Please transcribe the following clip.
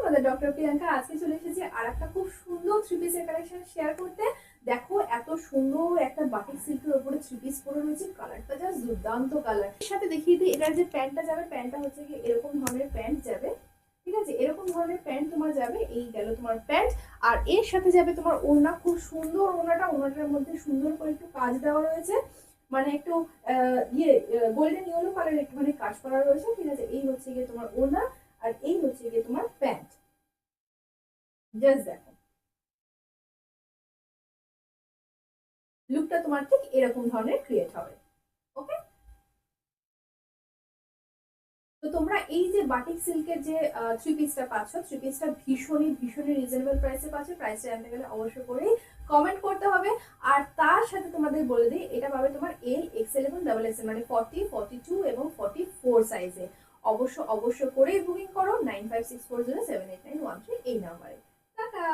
তোমাদের ডক্টর প্রিয়াঙ্কা। আজকে চলে এসেছি আর একটা খুব সুন্দর থ্রি পিসের কালেকশন শেয়ার করতে। দেখো এত সুন্দর একটা বাটিক সিল্কের উপরে থ্রি পিস পরে রয়েছে, কালারটা জাস্ট দুর্দান্ত কালার। এর সাথে দেখিয়ে দিই এটার যে প্যান্টটা যাবে, প্যান্টটা হচ্ছে কি এরকম ধরনের প্যান্ট যাবে, ঠিক আছে? এরকম ধরনের প্যান্ট তোমার যাবে, এই গেল তোমার প্যান্ট। আর এর সাথে যাবে তোমার ওড়না, খুব সুন্দর ওড়নাটা, ওড়নাটার মধ্যে সুন্দর করে একটু কাজ দেওয়া রয়েছে, মানে একটু গোল্ডেন ইয়েলো কালার একটু মানে কাজ করা রয়েছে, ঠিক আছে? এই হচ্ছে গিয়ে তোমার ওড়না, আর এই হচ্ছে গিয়ে তোমার প্যান্ট। জাস্ট দেখো লুকটা তোমার ঠিক এরকম ধরনের ক্রিয়েট হবে। ওকে, তো তোমরা এই যে বাটিক সিল্কের যে থ্রি পিসটা পাচ্ছ, থ্রি পিসটা ভীষণই ভীষণই রিজনেবল প্রাইসে পাচ্ছ। প্রাইসটা জানতে গেলে অবশ্যই করেই কমেন্ট করতে হবে। আর তার সাথে তোমাদের বলে দিই, এটা পাবে তোমার এল এক্সেল এবং ডাবল এক্সেল, মানে 40, 42 এবং 44 সাইজে। অবশ্য করেই বুকিং করো 9564078913 এই নাম্বারে। টাটা।